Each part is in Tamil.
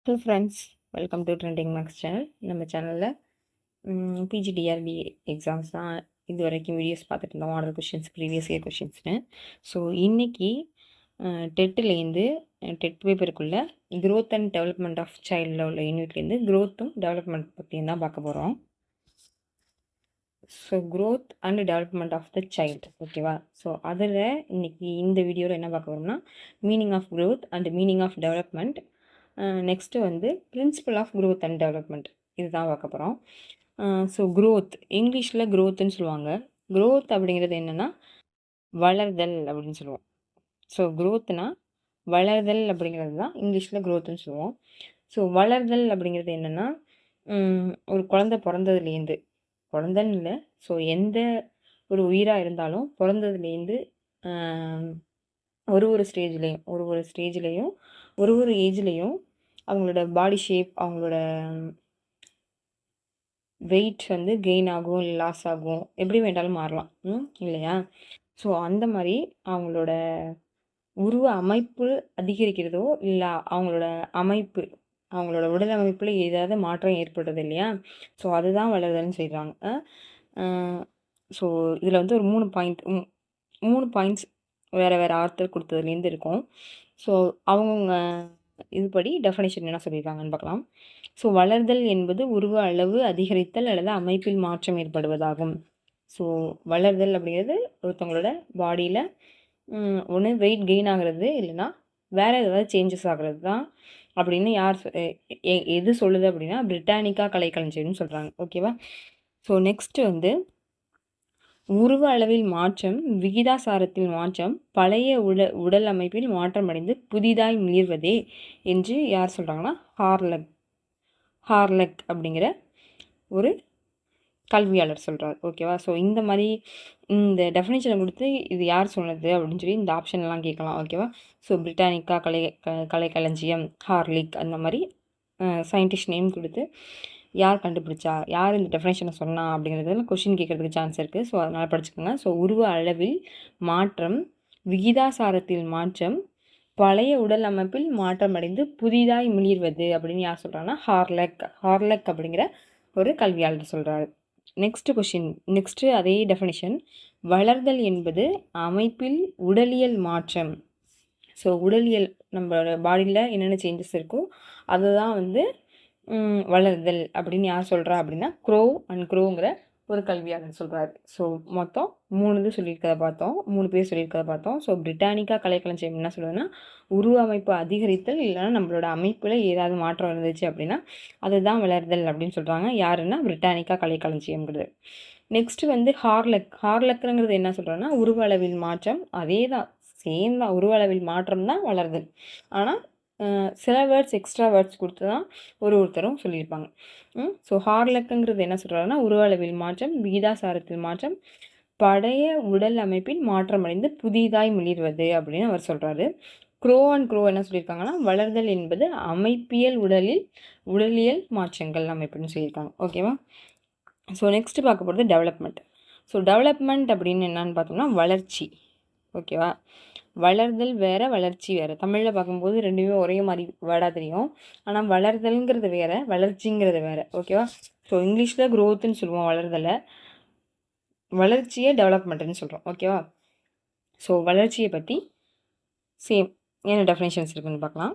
Hello friends, welcome to trending max channel. நம்ம சேனலில் பிஜிடிஆர்பி எக்ஸாம்ஸ் தான் இது வரைக்கும் வீடியோஸ் பார்த்துட்டு இருந்தோம். மாடல் கொஷின்ஸ், ப்ரீவியஸ் இயர் கொஷின்ஸ்னு. ஸோ இன்றைக்கி டெட்டுலேருந்து டெட் பேப்பருக்குள்ளே க்ரோத் அண்ட் டெவலப்மெண்ட் ஆஃப் சைல்டில் உள்ள யூனிட்லேருந்து க்ரோத்தும் டெவலப்மெண்ட் பற்றியும் தான் பார்க்க போகிறோம். So growth and development of the child, ஓகேவா? ஸோ அதில் இன்றைக்கி இந்த வீடியோவில் என்ன பார்க்க போகிறோம்னா, meaning of growth and meaning of development. Next வந்து principle of growth and development, இதுதான் பார்க்க போகிறோம். ஸோ க்ரோத், இங்கிலீஷில் க்ரோத்துன்னு சொல்லுவாங்க. க்ரோத் அப்படிங்கிறது என்னென்னா வளர்தல் அப்படின்னு சொல்லுவோம். ஸோ க்ரோத்னா வளர்தல் அப்படிங்கிறது தான் இங்கிலீஷில் க்ரோத்துன்னு சொல்லுவோம். ஸோ வளர்தல் அப்படிங்கிறது என்னென்னா, ஒரு குழந்தை பிறந்ததுலேருந்து, குழந்தைன்னு இல்லை, ஸோ எந்த ஒரு உயிராக இருந்தாலும் பிறந்ததுலேருந்து ஒரு ஸ்டேஜ்லேயும் ஒரு ஏஜ்லேயும் அவங்களோட பாடி ஷேப், அவங்களோட வெயிட் வந்து கெயின் ஆகும், லாஸ் ஆகும், எப்படி வேண்டாலும் மாறலாம் இல்லையா? ஸோ அந்த மாதிரி அவங்களோட உருவ அமைப்பு அதிகரிக்கிறதோ இல்லை அவங்களோட உடல் அமைப்பில் ஏதாவது மாற்றம் ஏற்படுறது இல்லையா? ஸோ அதுதான் வளர்தல்னு செய்கிறாங்க. ஸோ இதில் வந்து ஒரு 3 பாயிண்ட்ஸ் வேறு ஆர்த்தர் கொடுத்ததுலேருந்து இருக்கும். ஸோ அவங்கவுங்க இதுபடி டெஃபனிஷன் என்ன சொல்லியிருக்காங்கன்னு பார்க்கலாம். ஸோ வளர்தல் என்பது உருவ அளவு அதிகரித்தல் அல்லது அமைப்பில் மாற்றம் ஏற்படுவதாகும். ஸோ வளர்தல் அப்படிங்கிறது ஒருத்தவங்களோட பாடியில் ஒன்று வெயிட் கெயின் ஆகிறது, இல்லைன்னா வேறு ஏதாவது சேஞ்சஸ் ஆகிறது தான் அப்படின்னு எது சொல்லுது அப்படின்னா பிரிட்டானிக்கா கலைக்களஞ்சியம்னு சொல்கிறாங்க, ஓகேவா? ஸோ நெக்ஸ்ட்டு வந்து உருவ அளவில் மாற்றம், விகிதாசாரத்தில் மாற்றம், பழைய உடல் அமைப்பில் மாற்றமடைந்து புதிதாய் மிளிர்வதே என்று யார் சொல்கிறாங்கன்னா ஹார்லக் அப்படிங்கிற ஒரு கல்வியாளர் சொல்கிறார், ஓகேவா? ஸோ இந்த மாதிரி இந்த டெஃபினேஷனை கொடுத்து இது யார் சொன்னது அப்படின்னு சொல்லி இந்த ஆப்ஷன்லாம் கேட்கலாம், ஓகேவா? ஸோ பிரிட்டானிக்கா கலைக்களஞ்சியம், ஹார்லிக், அந்த மாதிரி சயின்டிஸ்ட் நேம் கொடுத்து யார் கண்டுபிடிச்சா, யார் இந்த டெஃபினேஷனை சொன்னா அப்படிங்கிறதுல கொஷின் கேட்குறதுக்கு சான்ஸ் இருக்குது. ஸோ அதனால் படிச்சுக்கோங்க. ஸோ உருவ அளவில் மாற்றம், விகிதாசாரத்தில் மாற்றம், பழைய உடல் அமைப்பில் மாற்றமடைந்து புதிதாய் மிளிர்வது அப்படின்னு யார் சொல்கிறாங்கன்னா ஹார்லக் அப்படிங்கிற ஒரு கல்வியாளர் சொல்கிறாரு. நெக்ஸ்ட்டு அதே டெஃபினிஷன். வளர்தல் என்பது அமைப்பில் உடலியல் மாற்றம். ஸோ உடலியல், நம்மளோட பாடியில் என்னென்ன சேஞ்சஸ் இருக்கோ அதுதான் வந்து வளர்தல் அப்படின்னு யார் சொல்கிறா அப்படின்னா க்ரோங்கிற ஒரு கல்வியாளர் சொல்கிறாரு. ஸோ மொத்தம் 3 பேர் சொல்லியிருக்கதை பார்த்தோம். ஸோ பிரிட்டானிக்கா கலைக்களஞ்சியம் என்ன சொல்லுதுன்னா, உருவ அமைப்பு அதிகரித்தல், இல்லைன்னா நம்மளோட அமைப்பில் ஏதாவது மாற்றம் இருந்துச்சு அப்படின்னா அதுதான் வளர்தல் அப்படின்னு சொல்கிறாங்க. யாருன்னா பிரிட்டானிக்கா கலைக்களஞ்சியம்ங்கிறது. நெக்ஸ்ட்டு வந்து ஹார்லக்ங்கிறது என்ன சொல்கிறோன்னா, உருவ அளவில் மாற்றம், அதே தான், சேம் தான், உருவ அளவில் மாற்றம் தான் வளர்தல். ஆனால் சில எக்ஸ்ட்ரா வேர்ட்ஸ் கொடுத்து தான் ஒருத்தரும் சொல்லியிருப்பாங்க. ஸோ ஹார்லக்குங்கிறது என்ன சொல்கிறாருன்னா, உருவ அளவில் மாற்றம், விகிதாசாரத்தில் மாற்றம், பழைய உடல் அமைப்பில் மாற்றமடைந்து புதிதாய் மிளிர்வது அப்படின்னு அவர் சொல்கிறாரு. க்ரோ என்ன சொல்லியிருக்காங்கன்னா, வளர்தல் என்பது அமைப்பியல் உடலியல் மாற்றங்கள் அமைப்புன்னு சொல்லியிருக்காங்க, ஓகேவா? ஸோ நெக்ஸ்ட்டு பார்க்க போகிறது டெவலப்மெண்ட். ஸோ டெவலப்மெண்ட் அப்படின்னு என்னன்னு பார்த்தோம்னா வளர்ச்சி, ஓகேவா? வளர்தல் வேறு, வளர்ச்சி வேறு. தமிழில் பார்க்கும்போது ரெண்டுமே ஒரே மாதிரி வேர்டாக தெரியும். ஆனால் வளர்தல்ங்கிறது வேறு, வளர்ச்சிங்கிறது வேறு, ஓகேவா? ஸோ இங்கிலீஷில் க்ரோத்துன்னு சொல்லுவோம் வளர்தலை, வளர்ச்சியை டெவலப்மெண்ட்டுன்னு சொல்கிறோம், ஓகேவா? ஸோ வளர்ச்சியை பற்றி சேம் என்ன டெஃபினேஷன்ஸ் இருக்குதுன்னு பார்க்கலாம்.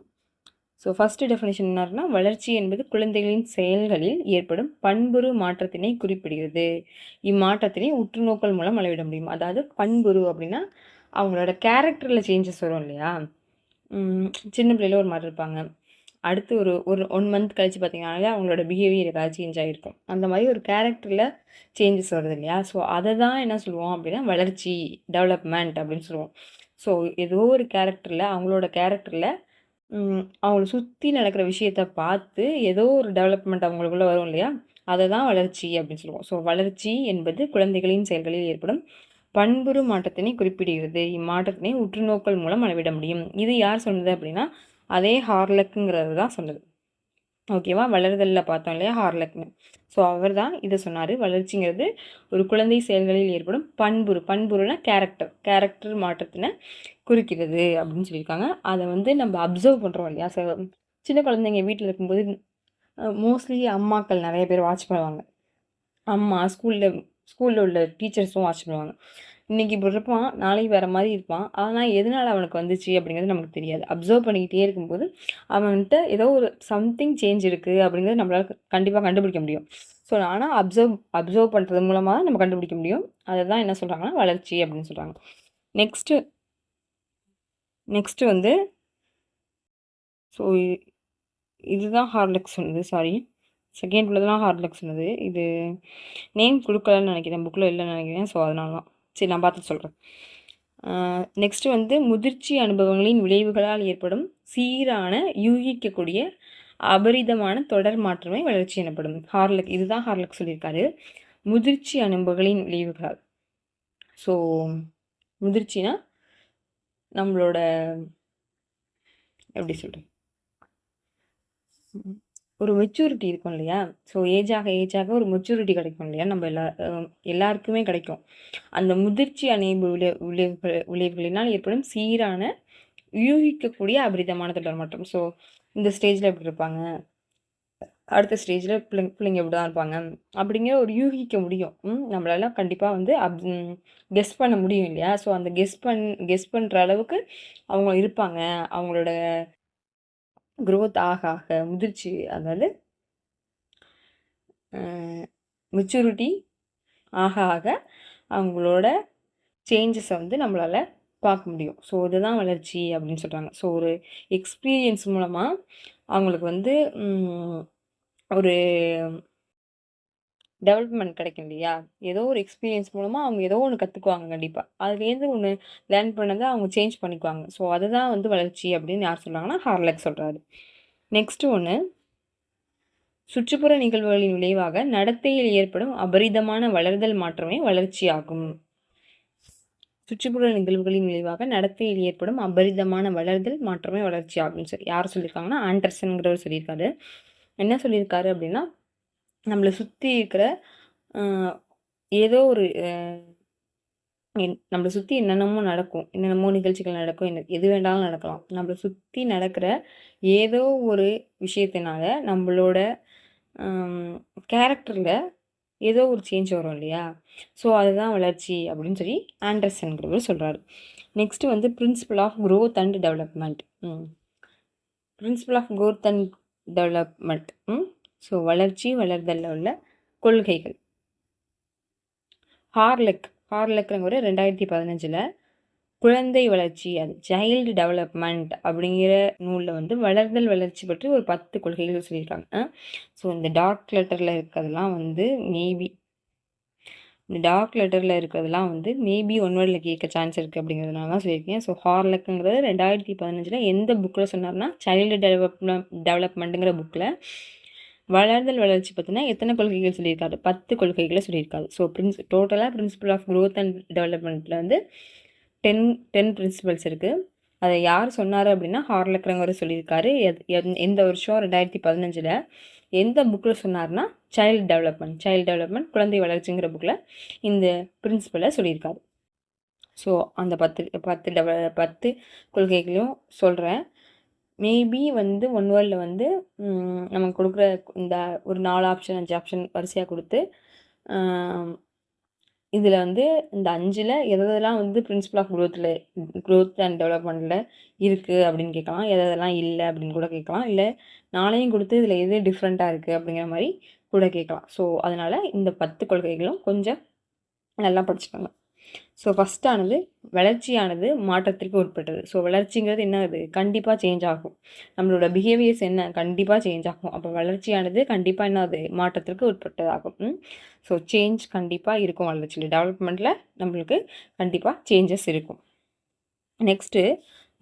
ஸோ ஃபஸ்ட்டு டெஃபினேஷன் என்னன்னா, வளர்ச்சி என்பது குழந்தைகளின் செயல்களில் ஏற்படும் பண்புரு மாற்றத்தினை குறிப்பிடுகிறது. இம்மாற்றத்தினை உற்றுநோக்கல் மூலம் அளவிட முடியும். அதாவது பண்புரு அப்படின்னா அவங்களோட கேரக்டரில் சேஞ்சஸ் வரும் இல்லையா? சின்ன பிள்ளையில ஒரு மாதிரி இருப்பாங்க, அடுத்து ஒரு 1 மந்த் கழித்து பார்த்தீங்கன்னாலே அவங்களோட பிஹேவியர் ஏதாவது சேஞ்ச் ஆகிருக்கும். அந்த மாதிரி ஒரு கேரக்டரில் சேஞ்சஸ் வருது இல்லையா? ஸோ அதை தான் என்ன சொல்லுவோம் அப்படின்னா வளர்ச்சி, டெவலப்மெண்ட் அப்படின்னு சொல்லுவோம். ஸோ ஏதோ ஒரு அவங்களோட கேரக்டரில் அவங்கள சுற்றி நடக்கிற விஷயத்தை பார்த்து ஏதோ ஒரு டெவலப்மெண்ட் அவங்களுக்குள்ளே வரும் இல்லையா? அதை தான் வளர்ச்சி அப்படின்னு சொல்லுவோம். ஸோ வளர்ச்சி என்பது குழந்தைகளின் செயல்களில் ஏற்படும் பண்புரு மாற்றத்தினை குறிப்பிடுகிறது. இம்மாற்றத்தினை உற்றுநோக்கல் மூலம் அளவிட முடியும். இது யார் சொன்னது அப்படின்னா அதே ஹார்லக்குங்கிறது தான் சொன்னது, ஓகேவா? வளர்தலில் பார்த்தோம் இல்லையா ஹார்லக்னு. ஸோ அவர் தான் இதை சொன்னார். வளர்ச்சிங்கிறது ஒரு குழந்தை செயல்களில் ஏற்படும் பண்புருனா கேரக்டர் மாற்றத்தினை குறிக்கிறது அப்படின்னு சொல்லியிருக்காங்க. அதை வந்து நம்ம அப்சர்வ் பண்ணுறோம் இல்லையா? சின்ன குழந்தைங்க வீட்டில் இருக்கும்போது மோஸ்ட்லி அம்மாக்கள் நிறைய பேர் வாட்ச் பண்ணுவாங்க. அம்மா ஸ்கூலில் உள்ள டீச்சர்ஸும் வாட்ச் பண்ணுவாங்க. இன்றைக்கி இப்படி இருப்பான், நாளைக்கு வேறு மாதிரி இருப்பான். ஆனால் எதனால் அவனுக்கு வந்துச்சு அப்படிங்கிறது நமக்கு தெரியாது. அப்சர்வ் பண்ணிக்கிட்டே இருக்கும்போது அவன்கிட்ட ஏதோ ஒரு சம்திங் சேஞ்ச் இருக்குது அப்படிங்கிறது நம்மளால் கண்டிப்பாக கண்டுபிடிக்க முடியும். ஸோ ஆனால் அப்சர்வ் பண்ணுறது மூலமாக தான் நம்ம கண்டுபிடிக்க முடியும். அதை தான் என்ன சொல்கிறாங்கன்னா வளர்ச்சி அப்படின்னு சொல்கிறாங்க. நெக்ஸ்ட்டு வந்து ஸோ இதுதான் ஹார்லிக்ஸ் சொன்னது. சாரி, செகண்ட் உள்ளதெல்லாம் ஹார்லிக்ஸ் சொன்னது. இது நேம் கொடுக்கலன்னு நினைக்கிறேன், புக்கில் இல்லைன்னு நினைக்கிறேன். ஸோ அதனால தான் சரி நான் பார்த்து சொல்கிறேன். நெக்ஸ்ட்டு வந்து முதிர்ச்சி அனுபவங்களின் விளைவுகளால் ஏற்படும் சீரான யூகிக்கக்கூடிய அபரிதமான தொடர் மாற்றமே வளர்ச்சி எனப்படும். இதுதான் ஹார்லிக்ஸ் சொல்லியிருக்காரு. முதிர்ச்சி அனுபவங்களின் விளைவுகளால். ஸோ முதிர்ச்சினா நம்மளோட எப்படி சொல்கிறது, ஒரு மெச்சூரிட்டி இருக்கும் இல்லையா? ஸோ ஏஜாக ஒரு மெச்சூரிட்டி கிடைக்கும் இல்லையா? நம்ம எல்லாருக்குமே கிடைக்கும். அந்த முதிர்ச்சி விளைவுகளினால் ஏற்படும் சீரான யூகிக்கக்கூடிய அபரிதமான தொடர் மாற்றம். ஸோ இந்த ஸ்டேஜில் எப்படி இருப்பாங்க, அடுத்த ஸ்டேஜில் பிள்ளைங்க எப்படி தான் இருப்பாங்க அப்படிங்கிற ஒரு யூகிக்க முடியும். நம்மளால கண்டிப்பாக வந்து கெஸ் பண்ண முடியும் இல்லையா? ஸோ அந்த கெஸ் பண்ணுற அளவுக்கு அவங்க இருப்பாங்க. அவங்களோட க்ரோத் ஆக ஆக முதிர்ச்சி, அதாவது மெச்சூரிட்டி ஆக ஆக அவங்களோட சேஞ்சஸை வந்து நம்மளால் பார்க்க முடியும். ஸோ இதுதான் வளர்ச்சி அப்படின்னு சொல்கிறாங்க. ஸோ ஒரு எக்ஸ்பீரியன்ஸ் மூலமாக அவங்களுக்கு வந்து ஒரு டெவலப்மெண்ட் கிடைக்கும் இல்லையா? ஏதோ ஒரு எக்ஸ்பீரியன்ஸ் மூலமாக அவங்க ஏதோ ஒன்று கற்றுக்குவாங்க கண்டிப்பாக. அதுலேருந்து ஒன்று லேர்ன் பண்ணதை அவங்க சேஞ்ச் பண்ணிக்குவாங்க. ஸோ அதுதான் வந்து வளர்ச்சி அப்படின்னு யார் சொல்கிறாங்கன்னா ஹார்லக் சொல்கிறாரு. நெக்ஸ்ட்டு ஒன்று, சுற்றுப்புற நிகழ்வுகளின் விளைவாக நடத்தையில் ஏற்படும் அபரிதமான வளர்தல் மாற்றமே வளர்ச்சி ஆகும். சுற்றுப்புற நிகழ்வுகளின் விளைவாக நடத்தையில் ஏற்படும் அபரிதமான வளர்தல் மாற்றமே வளர்ச்சி ஆகும். சரி, யார் சொல்லியிருக்காங்கன்னா ஆண்டர்சன்கிறவர் சொல்லியிருக்காரு. என்ன சொல்லியிருக்காரு அப்படின்னா, நம்மளை சுற்றி இருக்கிற ஏதோ ஒரு நம்மளை சுற்றி என்னென்னமோ நடக்கும், என்னென்னமோ நிகழ்ச்சிகள் நடக்கும், எது வேண்டாலும் நடக்கலாம். நம்மளை சுற்றி நடக்கிற ஏதோ ஒரு விஷயத்தினால நம்மளோட கேரக்டரில் ஏதோ ஒரு சேஞ்ச் வரும் இல்லையா? ஸோ அதுதான் வளர்ச்சி அப்படின்னு சொல்லி ஆண்டர்சன்கிறவர் சொல்கிறாரு. நெக்ஸ்ட்டு வந்து principle of growth and development. Principle of growth and development. So வளர்ச்சி வளர்தலில் உள்ள கொள்கைகள். ஹார்லக்ங்கிற 2015 குழந்தை வளர்ச்சி, அது சைல்டு டெவலப்மெண்ட் அப்படிங்கிற நூலில் வந்து வளர்ச்சி பற்றி ஒரு 10 கொள்கைகள் சொல்லியிருக்காங்க. ஸோ இந்த டார்க் லெட்டரில் இருக்கிறதெல்லாம் வந்து மேபி ஒன் வேர்டில் கேட்க சான்ஸ் இருக்குது அப்படிங்கிறதுனால தான் சொல்லியிருக்கேன். ஸோ ஹார்லக்ங்கிறது 2015 எந்த புக்கில் சொன்னார்னா சைல்டு டெவலப்மெண்ட்டுங்கிற புக்கில் வளர்ச்சி பற்றினா எத்தனை கொள்கைகள் சொல்லியிருக்காரு? 10 கொள்கைகளை சொல்லியிருக்காரு. ஸோ டோட்டலாக பிரின்சிபல் ஆஃப் க்ரோத் அண்ட் டெவலப்மெண்ட்டில் வந்து 10 பிரின்சிபல்ஸ் இருக்குது. அதை யார் சொன்னார் அப்படின்னா ஹார்லக்ங்கிறவர் சொல்லியிருக்காரு. எந்த வருஷம் 2015 எந்த புக்கில் சொன்னார்னா சைல்டு டெவலப்மெண்ட் குழந்தை வளர்ச்சிங்கிற புக்கில் இந்த பிரின்சிபலை சொல்லியிருக்காரு. ஸோ அந்த 10 கொள்கைகளையும் சொல்கிறேன். மேபி வந்து ஒன் வேர்டில் வந்து நமக்கு கொடுக்குற இந்த ஒரு 4 ஆப்ஷன் 5 ஆப்ஷன் வரிசையாக கொடுத்து இதில் வந்து இந்த 5ல் எதெல்லாம் வந்து பிரின்சிபல் ஆஃப் க்ரோத் அண்ட் டெவலப்மெண்ட்டில் இருக்குது அப்படின்னு கேட்கலாம். எதெல்லாம் இல்லை அப்படின்னு கூட கேட்கலாம். இல்லை 4ஐயும் கொடுத்து இதில் எது டிஃப்ரெண்ட்டாக இருக்குது அப்படிங்கிற மாதிரி கூட கேட்கலாம். ஸோ அதனால் இந்த 10 கொள்கைகளும் கொஞ்சம் நல்லா படிச்சுக்கோங்க. ஸோ ஃபஸ்ட்டானது வளர்ச்சியானது மாற்றத்திற்கு உட்பட்டது. ஸோ வளர்ச்சிங்கிறது என்ன, அது கண்டிப்பாக சேஞ்ச் ஆகும். நம்மளோட பிஹேவியர்ஸ் என்ன கண்டிப்பாக சேஞ்ச் ஆகும். அப்போ வளர்ச்சியானது கண்டிப்பாக என்ன, அது மாற்றத்திற்கு உட்பட்டதாகும். ஸோ சேஞ்ச் கண்டிப்பாக இருக்கும். வளர்ச்சியில் டெவலப்மெண்ட்டில் நம்மளுக்கு கண்டிப்பாக சேஞ்சஸ் இருக்கும். நெக்ஸ்ட்டு,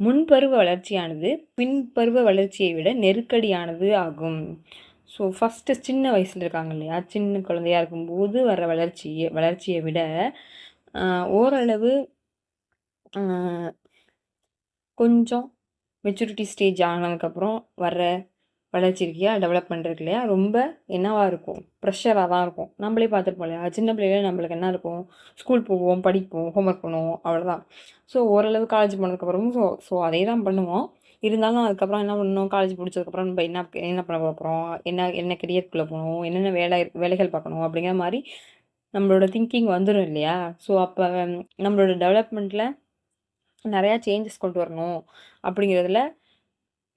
முன்பருவ வளர்ச்சியானது பின்பருவ வளர்ச்சியை விட நெருக்கடியானது ஆகும். ஸோ ஃபஸ்ட்டு சின்ன வயசில் இருக்காங்க இல்லையா, சின்ன குழந்தையாக இருக்கும்போது வர வளர்ச்சியை விட ஓரளவு கொஞ்சம் மெச்சூரிட்டி ஸ்டேஜ் ஆனதுக்கப்புறம் வர்ற வளர்ச்சி இருக்கியா, டெவலப்மெண்ட் இருக்கு இல்லையா, ரொம்ப என்னவாக இருக்கும், ப்ரெஷராக தான் இருக்கும். நம்மளே பார்த்துருப்போம் இல்லையா, சின்ன பிள்ளையில நம்மளுக்கு என்ன இருக்கும், ஸ்கூல் போவோம், படிப்போம், ஹோம்ஒர்க் பண்ணுவோம், அவ்வளோதான். ஸோ ஓரளவு காலேஜ் போனதுக்கப்புறமும் ஸோ அதே தான் பண்ணுவோம். இருந்தாலும் அதுக்கப்புறம் என்ன பண்ணணும், காலேஜ் முடிச்சதுக்கப்புறம் நம்ம என்ன என்ன பண்ண போகிறோம், என்ன என்ன கெரியருக்குள்ளே போகணும், என்னென்ன வேலைகள் பார்க்கணும் அப்படிங்கிற மாதிரி நம்மளோட திங்கிங் வந்துடும் இல்லையா? ஸோ அப்போ நம்மளோட டெவலப்மெண்ட்டில் நிறையா சேஞ்சஸ் கொண்டு வரணும் அப்படிங்கிறதுல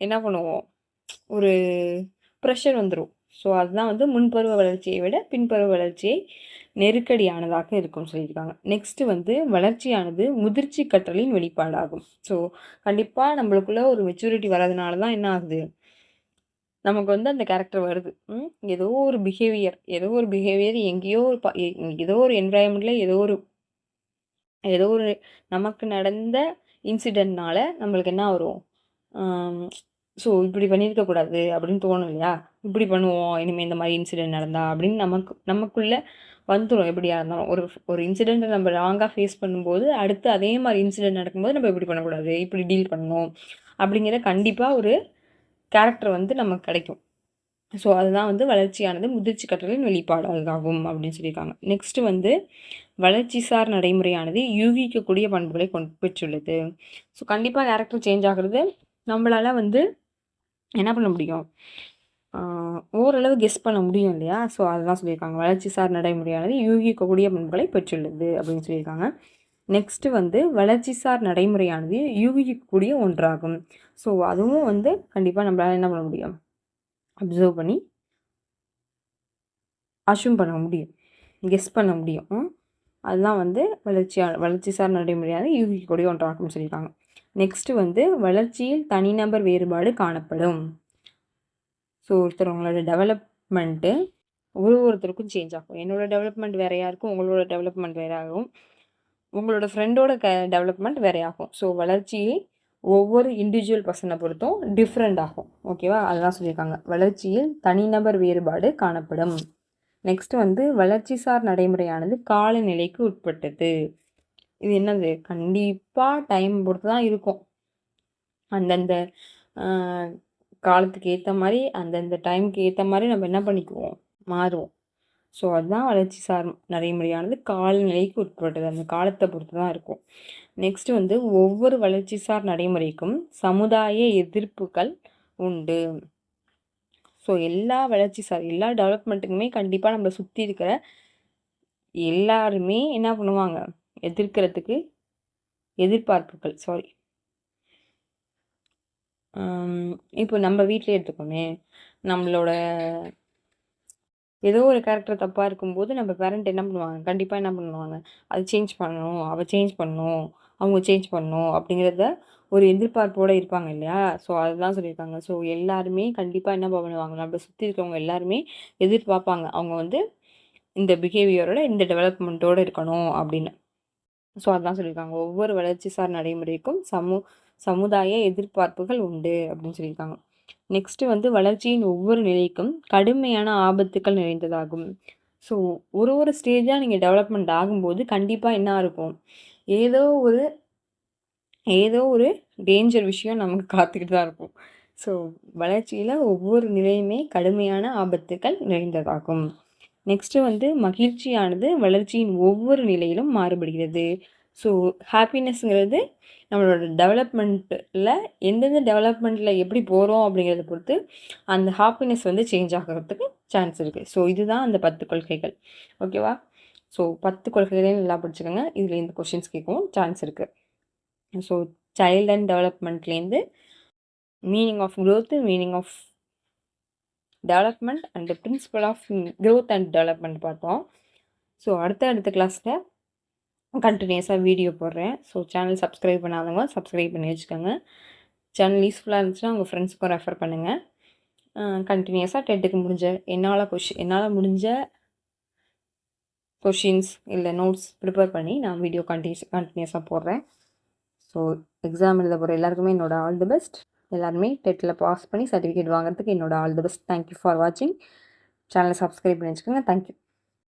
என்ன பண்ணுவோம், ஒரு ப்ரெஷர் வந்துடும். ஸோ அதுதான் வந்து முன்பருவ வளர்ச்சியை விட பின்பருவ வளர்ச்சியை நெருக்கடியானதாக இருக்கும்னு சொல்லியிருக்காங்க. நெக்ஸ்ட்டு வந்து வளர்ச்சியானது முதிர்ச்சி கற்றலின் வெளிப்பாடாகும். ஸோ கண்டிப்பாக நம்மளுக்குள்ள ஒரு மெச்சூரிட்டி வர்றதுனால தான் என்ன ஆகுது, நமக்கு வந்து அந்த கேரக்டர் வருது. ஏதோ ஒரு பிஹேவியர் எங்கேயோ ஒரு ஏதோ ஒரு என்வாயன்மெண்ட்டில் ஏதோ ஒரு நமக்கு நடந்த இன்சிடென்ட்னால நம்மளுக்கு என்ன வரும், ஸோ இப்படி பண்ணியிருக்கக்கூடாது அப்படின்னு தோணும் இல்லையா? இப்படி பண்ணுவோம் இனிமேல் இந்த மாதிரி இன்சிடென்ட் நடந்தா அப்படின்னு நமக்குள்ளே வந்துடும். எப்படியா இருந்தாலும் ஒரு இன்சிடெண்ட்டை நம்ம ராங்காக ஃபேஸ் பண்ணும்போது அடுத்து அதே மாதிரி இன்சிடென்ட் நடக்கும்போது நம்ம இப்படி பண்ணக்கூடாது, இப்படி டீல் பண்ணணும் அப்படிங்கிற கண்டிப்பாக ஒரு கேரக்டர் வந்து நமக்கு கிடைக்கும். ஸோ அதுதான் வந்து வளர்ச்சியானது முதிர்ச்சி கற்றலின் வெளிப்பாடாகும் அப்படின்னு சொல்லியிருக்காங்க. நெக்ஸ்ட்டு வந்து வளர்ச்சிசார் நடைமுறையானது யூகிக்கக்கூடிய பண்புகளை பெற்றுள்ளது. ஸோ கண்டிப்பாக கேரக்டர் சேஞ்ச் ஆகிறது நம்மளால் வந்து என்ன பண்ண முடியும், ஓரளவு கெஸ் பண்ண முடியும் இல்லையா? ஸோ அதுதான் சொல்லியிருக்காங்க, வளர்ச்சிசார் நடைமுறையானது யூகிக்கக்கூடிய பண்புகளை பெற்றுள்ளது அப்படின்னு சொல்லியிருக்காங்க. நெக்ஸ்ட்டு வந்து வளர்ச்சிசார் நடைமுறையானது யூகிக்கக்கூடிய ஒன்றாகும். ஸோ அதுவும் வந்து கண்டிப்பாக நம்மளால் என்ன பண்ண முடியும், அப்சர்வ் பண்ணி அஷ்யூம் பண்ண முடியும், கெஸ் பண்ண முடியும். அதுதான் வந்து வளர்ச்சிசார் நடைமுறையானது யூகிக்கக்கூடிய ஒன்றாகும்னு சொல்லியிருக்காங்க. நெக்ஸ்ட்டு வந்து வளர்ச்சியில் தனிநபர் வேறுபாடு காணப்படும். ஸோ ஒருத்தவங்களோட டெவலப்மெண்ட்டு ஒருத்தருக்கும் சேஞ்ச் ஆகும். என்னோடய டெவலப்மெண்ட் வேறையாக இருக்கும், உங்களோட டெவலப்மெண்ட் வேறையாகும், உங்களோட ஃப்ரெண்டோட டெவலப்மெண்ட் வேறையாகும். ஸோ வளர்ச்சி ஒவ்வொரு இண்டிவிஜுவல் பர்சனை பொறுத்தும் டிஃப்ரெண்ட் ஆகும். ஓகேவா? அதுதான் சொல்லியிருக்காங்க, வளர்ச்சியில் தனிநபர் வேறுபாடு காணப்படும். நெக்ஸ்ட் வந்து வளர்ச்சிசார் நடைமுறையானது காலநிலைக்கு உட்பட்டது. இது என்னது, கண்டிப்பாக டைம் பொறுத்து தான் இருக்கும். அந்தந்த காலத்துக்கு ஏற்ற மாதிரி அந்தந்த டைமுக்கு ஏற்ற மாதிரி நம்ம என்ன பண்ணிக்குவோம், மாறுவோம். ஸோ அதுதான் வளர்ச்சிசார் நடைமுறையானது காலநிலைக்கு உட்பட்டது, அந்த காலத்தை பொறுத்து தான் இருக்கும். நெக்ஸ்ட்டு வந்து ஒவ்வொரு வளர்ச்சிசார் நடைமுறைக்கும் சமுதாய எதிர்ப்புகள் உண்டு. ஸோ எல்லா எல்லா டெவலப்மெண்ட்டுக்குமே கண்டிப்பாக நம்மளை சுற்றி இருக்கிற எல்லாருமே என்ன பண்ணுவாங்க, எதிர்க்கிறதுக்கு எதிர்பார்ப்புகள் இப்போ நம்ம வீட்டிலே எடுத்துக்கோமே, நம்மளோட ஏதோ ஒரு கேரக்டர் தப்பாக இருக்கும்போது நம்ம பேரண்ட் என்ன பண்ணுவாங்க, கண்டிப்பாக என்ன பண்ணுவாங்க, அது சேஞ்ச் பண்ணணும், அவள் சேஞ்ச் பண்ணணும், அவங்க சேஞ்ச் பண்ணணும் அப்படிங்கிறத ஒரு எதிர்பார்ப்போடு இருப்பாங்க இல்லையா? ஸோ அதுதான் சொல்லியிருக்காங்க. ஸோ எல்லாருமே கண்டிப்பாக என்ன பண்ணுவாங்க, நம்ம சுற்றி இருக்கவங்க எல்லாருமே எதிர்பார்ப்பாங்க அவங்க வந்து இந்த பிஹேவியரோட இந்த டெவலப்மெண்ட்டோடு இருக்கணும் அப்படின்னு. ஸோ அதுதான் சொல்லியிருக்காங்க, ஒவ்வொரு வளர்ச்சிசார் நடைமுறைக்கும் சமுதாய எதிர்பார்ப்புகள் உண்டு அப்படின்னு சொல்லியிருக்காங்க. நெக்ஸ்ட்டு வந்து வளர்ச்சியின் ஒவ்வொரு நிலைக்கும் கடுமையான ஆபத்துக்கள் நிறைந்ததாகும். ஸோ ஒரு ஸ்டேஜாக நீங்கள் டெவலப்மெண்ட் ஆகும்போது கண்டிப்பாக என்ன இருக்கும், ஏதோ ஒரு டேஞ்சர் விஷயம் நமக்கு காத்துக்கிட்டு தான் இருக்கும். ஸோ வளர்ச்சியில் ஒவ்வொரு நிலையுமே கடுமையான ஆபத்துக்கள் நிறைந்ததாகும். நெக்ஸ்ட்டு வந்து மகிழ்ச்சியானது வளர்ச்சியின் ஒவ்வொரு நிலையிலும் மாறுபடுகிறது. ஸோ ஹாப்பினஸ்ங்கிறது நம்மளோட டெவலப்மெண்ட்டில் எந்தெந்த டெவலப்மெண்ட்டில் எப்படி போகிறோம் அப்படிங்கிறத பொறுத்து அந்த ஹாப்பினஸ் வந்து சேஞ்ச் ஆகிறதுக்கு சான்ஸ் இருக்குது. ஸோ இதுதான் அந்த 10 கொள்கைகள். ஓகேவா? ஸோ 10 கொள்கைகளையும் நல்லா படிச்சுக்கோங்க. இதில் இந்த கொஷின்ஸ் கேட்கவும் சான்ஸ் இருக்குது. ஸோ சைல்ட் அண்ட் டெவலப்மெண்ட்லேருந்து meaning of growth, meaning of development and principle of growth and development பார்த்தோம். ஸோ அடுத்த கிளாஸில் கண்டினியூஸாக வீடியோ போடுறேன். ஸோ சேனல் சப்ஸ்கிரைப் பண்ணாதவங்க சப்ஸ்கிரைப் பண்ணி வச்சுக்கோங்க. சேனல் யூஸ்ஃபுல்லாக இருந்துச்சுன்னா உங்கள் ஃப்ரெண்ட்ஸுக்கும் ரெஃபர் பண்ணுங்கள். கண்டினியூஸாக டெட்டுக்கு என்னால் முடிஞ்ச கொஷின்ஸ் இல்லை நோட்ஸ் ப்ரிப்பேர் பண்ணி நான் வீடியோ கண்டினியூஸாக போடுறேன். ஸோ எக்ஸாம் எழுத போகிற எல்லாருக்குமே என்னோட ஆல் தி பெஸ்ட். எல்லாருமே டெட்டில் பாஸ் பண்ணி சர்டிஃபிகேட் வாங்குறதுக்கு என்னோட all the best. Thank you for வாட்சிங். சேனலை சப்ஸ்கிரைப் பண்ணி வச்சுக்கோங்க. தேங்க்யூ.